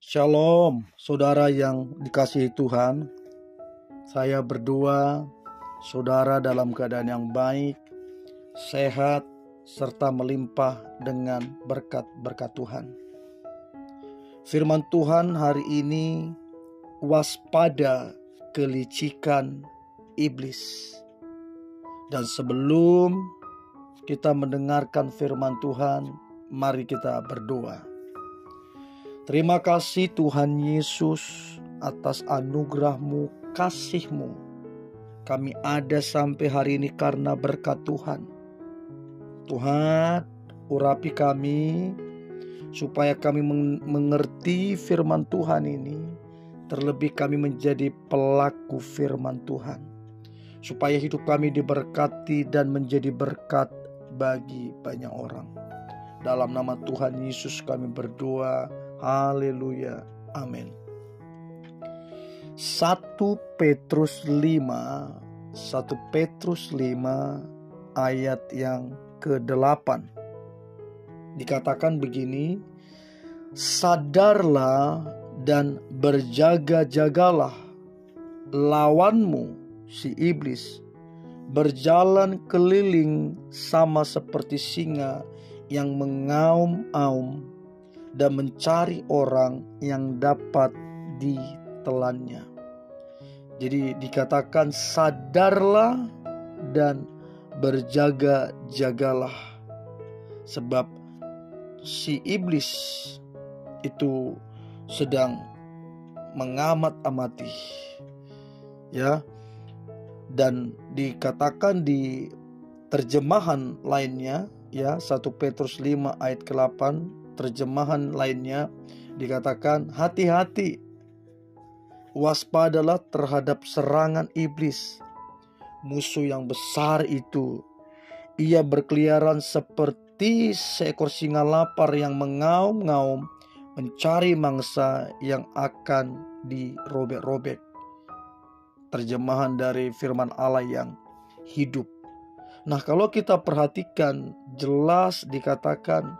Shalom, saudara yang dikasihi Tuhan. Saya berdoa saudara dalam keadaan yang baik, sehat, serta melimpah dengan berkat-berkat Tuhan. Firman Tuhan hari ini, waspada kelicikan iblis. Dan sebelum kita mendengarkan firman Tuhan, mari kita berdoa. Terima kasih Tuhan Yesus atas anugerah-Mu, kasih-Mu. Kami ada sampai hari ini karena berkat Tuhan. Tuhan, urapi kami supaya kami mengerti firman Tuhan ini. Terlebih kami menjadi pelaku firman Tuhan. Supaya hidup kami diberkati dan menjadi berkat bagi banyak orang. Dalam nama Tuhan Yesus kami berdoa. Haleluya. Amin. 1 Petrus 5 ayat yang ke-8. Dikatakan begini, sadarlah dan berjaga-jagalah, lawanmu si iblis berjalan keliling sama seperti singa yang mengaum-aum dan mencari orang yang dapat ditelannya. Jadi dikatakan sadarlah dan berjaga-jagalah. Sebab si iblis itu sedang mengamat-amati. Ya. Dan dikatakan di terjemahan lainnya, ya, 1 Petrus 5 ayat ke-8, terjemahan lainnya dikatakan hati-hati, waspadalah terhadap serangan iblis, musuh yang besar itu. Ia berkeliaran seperti seekor singa lapar yang mengaum-ngaum mencari mangsa yang akan dirobek-robek. Terjemahan dari firman Allah yang hidup. Nah, kalau kita perhatikan jelas dikatakan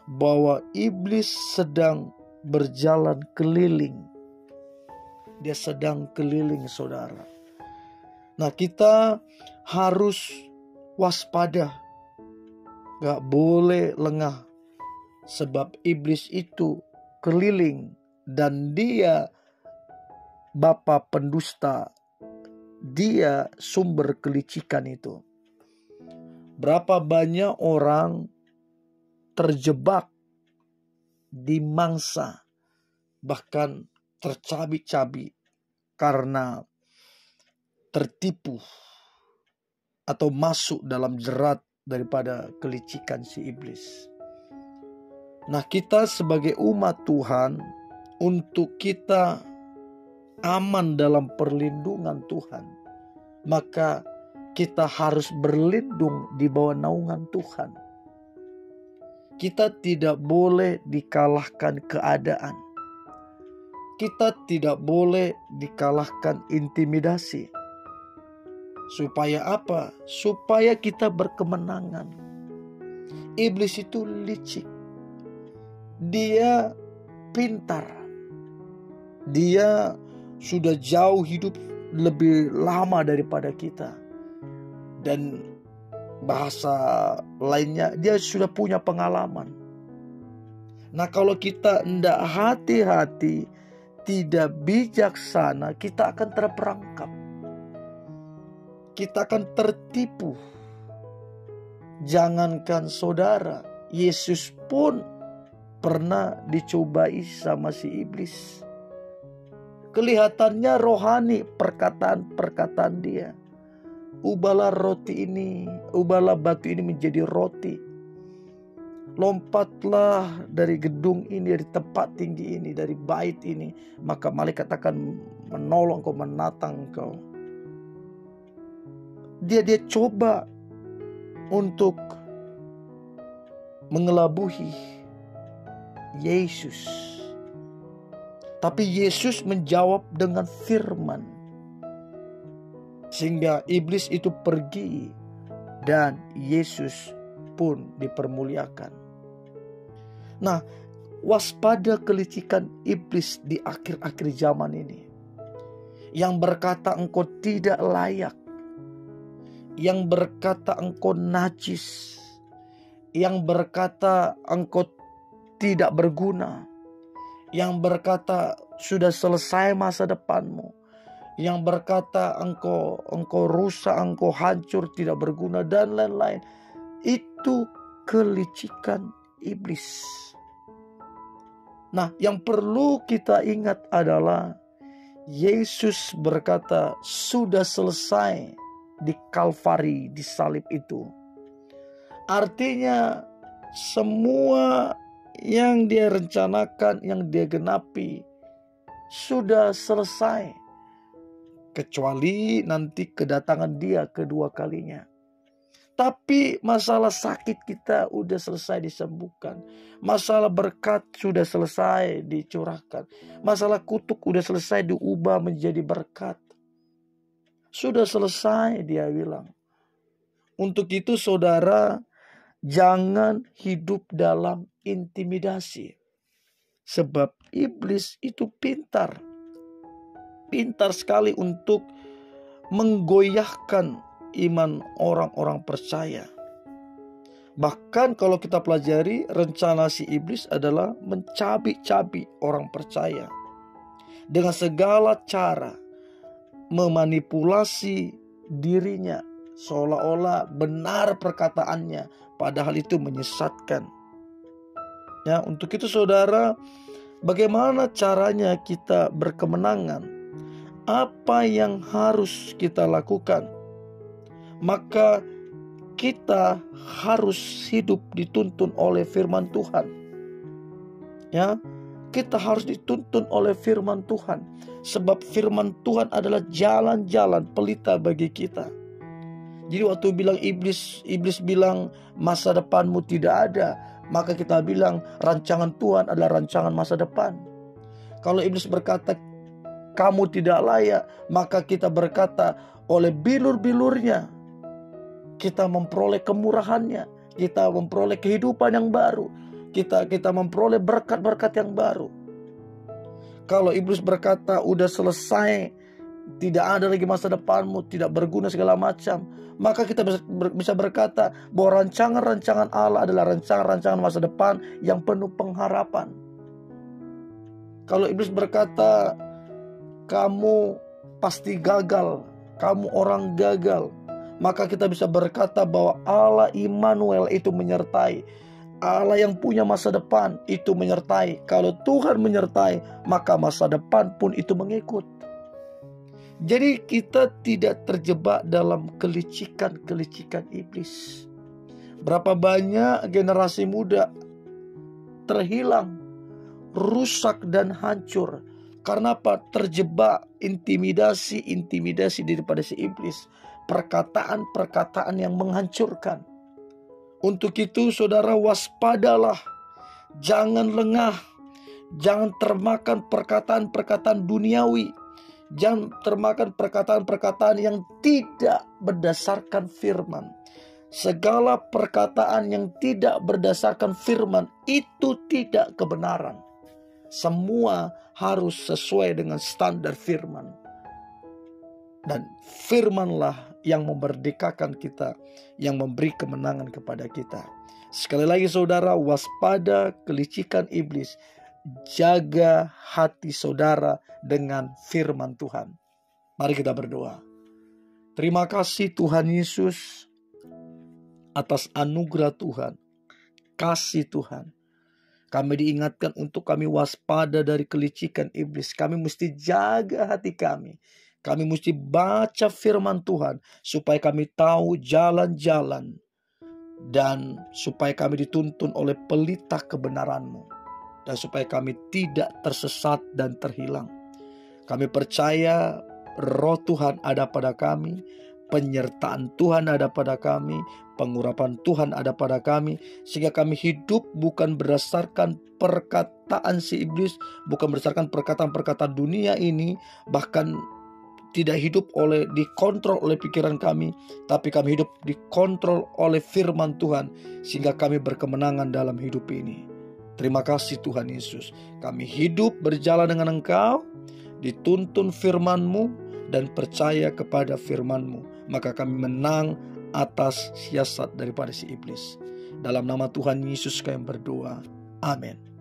bahwa iblis sedang berjalan keliling. Dia sedang keliling, saudara. Nah, kita harus waspada. Gak boleh lengah. Sebab iblis itu keliling. Dan dia bapa pendusta. Dia sumber kelicikan itu. Berapa banyak orang terjebak di mangsa, bahkan tercabik-cabik karena tertipu atau masuk dalam jerat daripada kelicikan si iblis. Nah, kita sebagai umat Tuhan, untuk kita aman dalam perlindungan Tuhan, maka kita harus berlindung di bawah naungan Tuhan. Kita tidak boleh dikalahkan keadaan. Kita tidak boleh dikalahkan intimidasi. Supaya apa? Supaya kita berkemenangan. Iblis itu licik. Dia pintar. Dia sudah jauh hidup lebih lama daripada kita. Dan bahasa lainnya, dia sudah punya pengalaman. Nah, kalau kita tidak hati-hati, tidak bijaksana, kita akan terperangkap. Kita akan tertipu. Jangankan saudara, Yesus pun pernah dicobai sama si iblis. Kelihatannya rohani perkataan-perkataan dia. Ubahlah batu ini menjadi roti. Lompatlah dari gedung ini, dari tempat tinggi ini, dari bait ini, maka malaikat akan menolong kau, menatang kau. Dia coba untuk mengelabuhi Yesus. Tapi Yesus menjawab dengan firman. Sehingga iblis itu pergi dan Yesus pun dipermuliakan. Nah, waspada kelicikan iblis di akhir-akhir zaman ini. Yang berkata engkau tidak layak, yang berkata engkau najis, yang berkata engkau tidak berguna, yang berkata sudah selesai masa depanmu, yang berkata engkau rusak, engkau hancur, tidak berguna, dan lain-lain. Itu kelicikan iblis. Nah, yang perlu kita ingat adalah Yesus berkata sudah selesai di Kalvari, di salib itu. Artinya semua yang dia rencanakan, yang dia genapi sudah selesai. Kecuali nanti kedatangan dia kedua kalinya. Tapi masalah sakit kita udah selesai disembuhkan. Masalah berkat sudah selesai dicurahkan. Masalah kutuk udah selesai diubah menjadi berkat. Sudah selesai, dia bilang. Untuk itu saudara, jangan hidup dalam intimidasi. Sebab iblis itu pintar. Pintar sekali untuk menggoyahkan iman orang-orang percaya. Bahkan kalau kita pelajari, rencana si iblis adalah mencabik-cabik orang percaya. Dengan segala cara memanipulasi dirinya seolah-olah benar perkataannya, padahal itu menyesatkan. Ya, untuk itu saudara, bagaimana caranya kita berkemenangan? Apa yang harus kita lakukan? Maka kita harus hidup dituntun oleh firman Tuhan. Ya, kita harus dituntun oleh firman Tuhan. Sebab firman Tuhan adalah jalan-jalan pelita bagi kita. Jadi waktu bilang iblis bilang masa depanmu tidak ada, maka kita bilang rancangan Tuhan adalah rancangan masa depan. Kalau iblis berkata kamu tidak layak, maka kita berkata oleh bilur-bilurnya kita memperoleh kemurahannya, kita memperoleh kehidupan yang baru, kita memperoleh berkat-berkat yang baru. Kalau iblis berkata udah selesai, tidak ada lagi masa depanmu, tidak berguna segala macam, maka kita bisa berkata bahwa rancangan-rancangan Allah adalah rancangan-rancangan masa depan yang penuh pengharapan. Kalau iblis berkata kamu pasti gagal, kamu orang gagal, maka kita bisa berkata bahwa Allah Immanuel itu menyertai. Allah yang punya masa depan itu menyertai. Kalau Tuhan menyertai, maka masa depan pun itu mengikut. Jadi kita tidak terjebak dalam kelicikan-kelicikan iblis. Berapa banyak generasi muda terhilang, rusak dan hancur. Karena apa? Terjebak intimidasi daripada si iblis. Perkataan-perkataan yang menghancurkan. Untuk itu saudara, waspadalah. Jangan lengah. Jangan termakan perkataan-perkataan duniawi. Jangan termakan perkataan-perkataan yang tidak berdasarkan firman. Segala perkataan yang tidak berdasarkan firman itu tidak kebenaran. Semua harus sesuai dengan standar firman. Dan firmanlah yang memerdekakan kita, yang memberi kemenangan kepada kita. Sekali lagi saudara, waspada kelicikan iblis. Jaga hati saudara dengan firman Tuhan. Mari kita berdoa. Terima kasih Tuhan Yesus atas anugerah Tuhan, kasih Tuhan. Kami diingatkan untuk kami waspada dari kelicikan iblis. Kami mesti jaga hati kami. Kami mesti baca firman Tuhan supaya kami tahu jalan-jalan dan supaya kami dituntun oleh pelita kebenaran-Mu dan supaya kami tidak tersesat dan terhilang. Kami percaya Roh Tuhan ada pada kami, penyertaan Tuhan ada pada kami, pengurapan Tuhan ada pada kami, sehingga kami hidup bukan berdasarkan perkataan si iblis, bukan berdasarkan perkataan-perkataan dunia ini, bahkan tidak hidup dikontrol oleh pikiran kami, tapi kami hidup dikontrol oleh firman Tuhan, sehingga kami berkemenangan dalam hidup ini. Terima kasih Tuhan Yesus. Kami hidup berjalan dengan Engkau, dituntun firman-Mu dan percaya kepada firman-Mu. Maka kami menang atas siasat daripada si iblis. Dalam nama Tuhan Yesus kami berdoa. Amin.